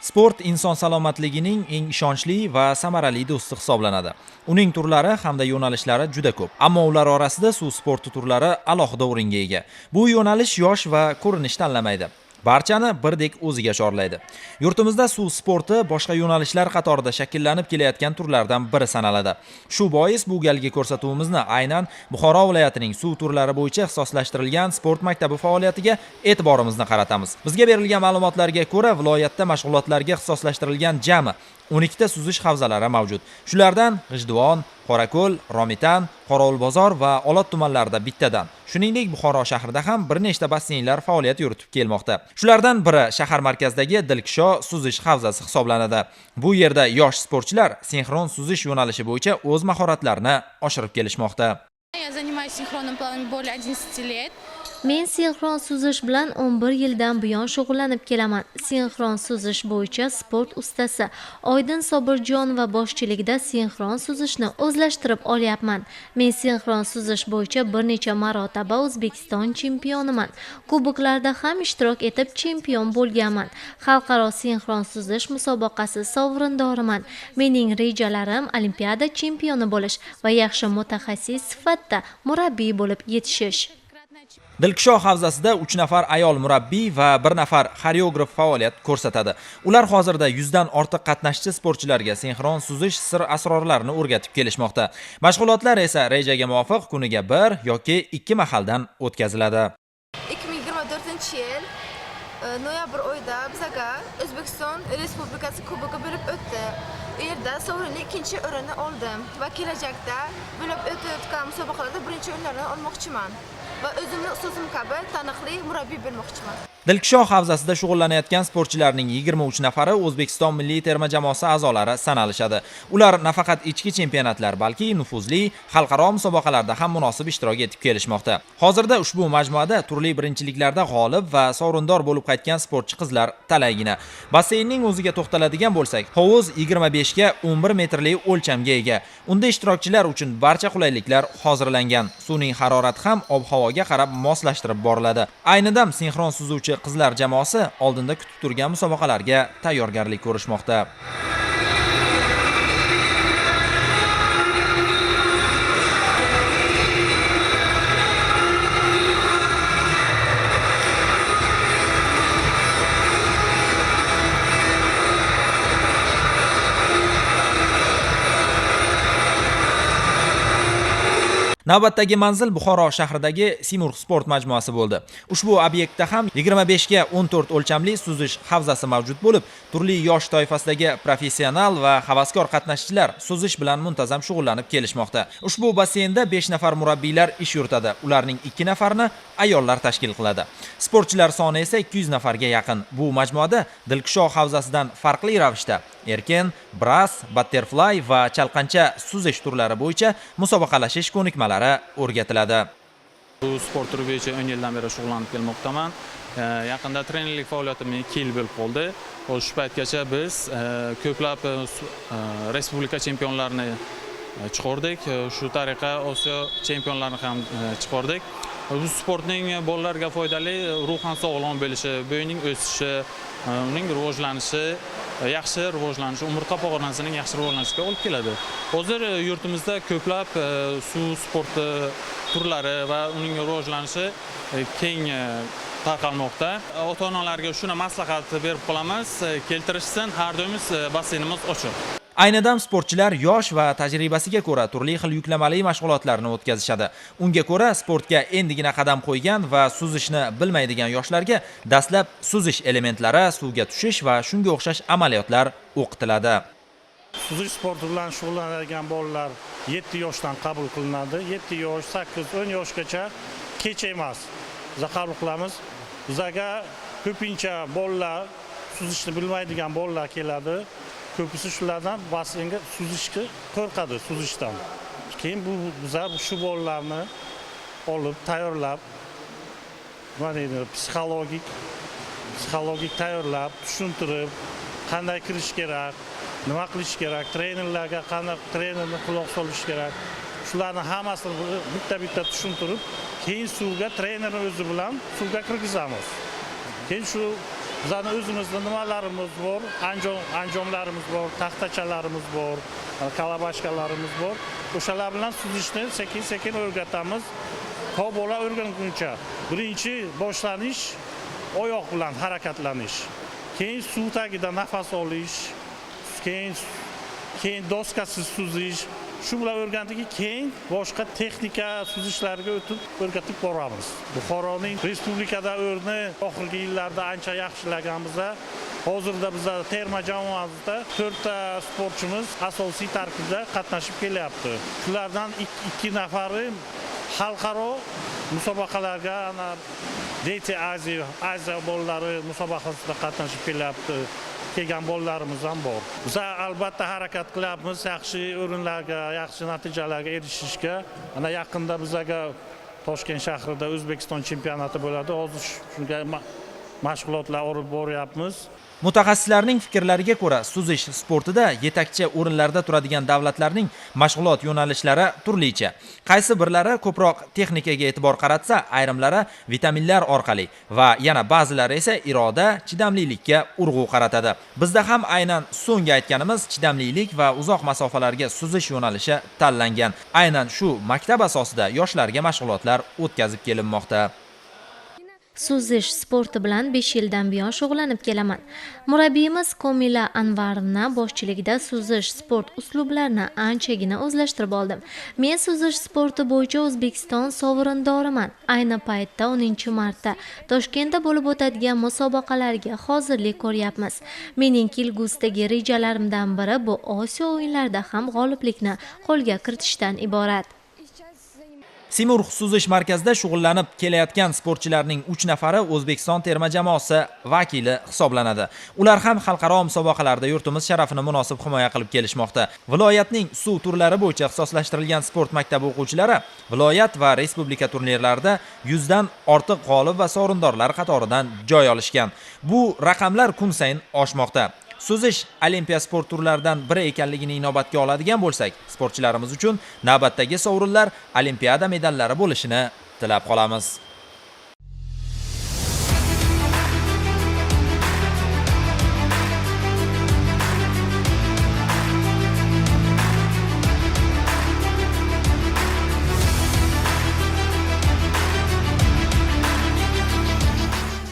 Sport inson salomatligining eng ishonchli va samarali do'sti hisoblanadi. Uning turlari hamda yo'nalishlari juda ko'p. Ammo ular orasida suv sporti turlari alohida o'ringa ega. Bu yo'nalish yosh va ko'rinish tanlamaydi. Barchani birdek o'ziga chorlaydi. Yurtimizda suv sporti boshqa yo'nalishlar qatorida shakllanib kelayotgan turlardan biri sanaladi. Shu bois bu galgi ko'rsatuvimizni aynan Buxoro viloyatining suv turlari bo'yicha ixtisoslashtirilgan sport maktabi faoliyatiga e'tiborimizni qaratamiz. Bizga berilgan ma'lumotlarga ko'ra, viloyatda mashg'ulotlarga ixtisoslashtirilgan jami 12 ta suzish havzalari mavjud. Shulardan G'ijduvon, Qorako'l, Romitan, Qorovulbozor va Olot tumanlarida bittadan. Shuningdek, Buxoro shahrida ham bir nechta basseynlar faoliyat yuritib kelmoqda. Shulardan biri shahar markazidagi Dilksho suzish havzasi hisoblanadi. Bu yerda yosh sportchilar sinxron suzish yo'nalishi bo'yicha o'z mahoratlarini oshirib kelishmoqda. Я занимаюсь синхронным плаванием более 11 лет. Men sinxron suzish bilan 11 yildan buyon shug'ullanib kelaman. Sinxron suzish bo'yicha sport ustasi Oydin Sobirjon va boshchiligida sinxron suzishni o'zlashtirib olyapman. Men sinxron suzish bo'yicha bir necha marotaba O'zbekiston chempioniman. Kuboklarda ham ishtirok etib chempion bo'lganman. Xalqaro sinxron suzish musobaqasi sovrindoriman. Mening rejalarim Olimpiada chempioni bo'lish va yaxshi mutaxassis sifatida murabbiy bo'lib yetishish. Dilksho havzasida 3 nafar ayol murabbiy va 1 nafar xoreograf faoliyat ko'rsatadi. Ular hozirda 100 dan ortiq qatnashchi sportchilarga sinxron suzish sir asrorlarini o'rgatib kelishmoqda. Mashg'ulotlar esa rejaga muvofiq kuniga 1 yoki 2 mahaldan o'tkaziladi. 2024-yil noyabr oyida bizga O'zbekiston Respublikasi kubogi bo'lib o'tdi. U yerda sovrinli 2-o'rinni oldim va kelajakda bo'lib o'tayotgan musobaqalarda 1-o'rinlarni olmoqchiman va o'zimni ustozim kabi taniqli murabbiy bo'lmoqchiman. Dilksho havzasida shug'ullanayotgan sportchilarning 23 nafari O'zbekiston milliy terma jamoasi a'zolari sanalishadi. Ular nafaqat ichki chempionatlar, balki nufuzli xalqaro musobaqalarda ham munosib ishtirok etib kelishmoqda. Hozirda ushbu majmuada turli birinchiliklarda g'olib va sovrindor bo'lib qaytgan sportchi qizlar talaygina. Basseynning o'ziga to'xtaladigan bo'lsak, hovuz 25 ga 11 metrli o'lchamga ega. Unda ishtirokchilar uchun barcha qulayliklar hozirlangan. Suvning harorati ham ob-havoga qarab moslashtirib boriladi. Ayni dam sinxron suzuvchi qizlar jamoasi oldinda kutib turgan musobaqalarga tayyorgarlik ko'rishmoqda. Navbatdagi manzil Buxoro shahridagi Simur sport majmuasi bo'ldi. Ushbu obyektda ham 25 ga 14 o'lchamli suzish havzasi mavjud bo'lib, turli yosh toifasidagi professional va havaskor qatnashchilar suzish bilan muntazam shug'ullanib kelishmoqda. Ushbu basseynda 5 nafar murabbiylar ish yuritadi. Ularning 2 nafarini ayollar tashkil qiladi. Sportchilar soni esa 200 nafarga yaqin. Bu majmuada Dilksho havzasidan farqli ravishda erkin, bras, butterfly va chalqancha suzish turlari bo'yicha musobaqalashish ko'nikmalari o'rgatiladi. Bu sport turi bo'yicha 10 yildan beri shug'ullanib kelmoqdaman. Yaqinda trenerlik faoliyatim 2 yil bo'lib qoldi. Shu paytgacha biz ko'plab respublika chempionlarini chiqardik. Shu tariqa Osiyo chempionlarini ham chiqardik. Bu sportning bolalarga foydali, ruhan sog'lom bo'lishi, bo'yning o'sishi, uning rivojlanishi, yaxshi rivojlanishi, umurtqa pog'onasining yaxshi rivojlanishiga olib keladi. Hozir yurtimizda ko'plab suv sporti turlari va uning rivojlanishi keng tarqalmoqda. Ota-onalarga shuni maslahat berib qolamiz, keltirishsin, har doimiz basseynimiz ochiq. Ayni dam sportchilar yosh va tajribasiga ko'ra turli xil yuklamali mashg'ulotlarni o'tkazishadi. Unga ko'ra sportga endigina qadam qo'ygan va suzishni bilmaydigan yoshlarga dastlab suzish elementlari, suvga tushish va shunga o'xshash amaliyotlar o'qitiladi. Suzish sporti bilan shug'ullanadigan bolalar 7 yoshdan qabul qilinadi. 7 yosh, 8-10 yoshgacha kech emas. Biz qabul qilamiz. Bizga ko'pincha bolalar suzishni bilmaydigan bolalar keladi. Ko'pisi shulardan basseynga suzishga qo'rqadi, suzishdan. Keyin bizlar shu bolalarni olib, tayyorlab, nima deydi, psixologik tayyorlab, tushuntirib, qanday kirish kerak, nima qilish kerak, trenerlarga qanday trenerni quloq solish kerak. Shularni hammasini bitta-bitta tushuntirib, keyin suvga trenerning o'zi bilan suvga kirgizamiz. Keyin shu Bizning o'zimizda nimalarimiz bor? Anjomlarimiz bor, taxtachalarimiz bor, kalabashkalarimiz bor. O'shalar bilan suzishni sekin-sekin o'rgatamiz. To'g'ri o'rganguncha. Birinchi boshlanish oyoq bilan harakatlanish. Keyin suv tagida nafas olish, keyin doskasiz suzish. Shu bilan o'rgandiki, keyin boshqa texnika suzishlarga o'rgatib boramiz. Buxoroning respublikada o'rni oxirgi yillarda ancha yaxshilaganmiz. Hozirda bizda terma jamoamizda 4 ta sportchimiz asosiy tarkibda qatnashib kelyapti. Shulardan 2 nafari xalqaro musobaqalarga, DT Aziya bolalari musobaqasida qatnashib kelyapti. Kelgan bolalarimiz ham bor. Biz albatta harakat qilyapmiz yaxshi o'rinlarga, yaxshi natijalarga erishishga. Ana yaqinda bizga Toshkent shahrida O'zbekiston chempionati bo'ladi. Hozir shunga mashg'ulotlar olib boryapmiz. Mutaxassislarning fikrlariga ko'ra, suzish sportida yetakchi o'rinlarda turadigan davlatlarning mashg'ulot yo'nalishlari turlicha. Qaysi birlari ko'proq texnikaga e'tibor qaratsa, ayrimlari vitaminlar orqali va yana ba'zilari esa iroda, chidamlilikka urg'u qaratadi. Bizda ham aynan so'nggi aytganimiz chidamlilik va uzoq masofalarga suzish yo'nalishi tanlangan. Aynan shu maktab asosida yoshlarga mashg'ulotlar o'tkazib kelinmoqda. Suzish sporti bilan 5 yildan buyon shug'ullanib kelaman. Murabbiyimiz Komila Anvarovna boshchiligida suzish sport uslublarini anchagina o'zlashtirib oldim. Men suzish sporti bo'yicha O'zbekiston sovrindoriman. Ayni paytda 10-marta Toshkentda bo'lib o'tadigan musobaqalarga hozirlik ko'ryapmiz. Mening kelgusidagi rejalarimdan biri bu Osiyo o'yinlarida ham g'oliblikni qo'lga kiritishdan iborat. Simurg suzish markazida shug'ullanib kelayotgan sportchilarning 3 nafari O'zbekiston terma jamoasi vakili hisoblanadi. Ular ham xalqaro musobaqalarda yurtimiz sharafini munosib himoya qilib kelishmoqda. Viloyatning suv turlari bo'yicha ixtisoslashtirilgan sport maktabi o'quvchilari viloyat va respublika turnirlarida 100 dan ortiq g'olib va sovrindorlar qatoridan joy olishgan. Bu raqamlar kun sayin oshmoqda. Suzish olimpiya sport turlaridan biri ekanligini inobatga oladigan bo'lsak, sportchilarimiz uchun navbatdagi sovrinlar olimpiada medallari bo'lishini tilab qolamiz.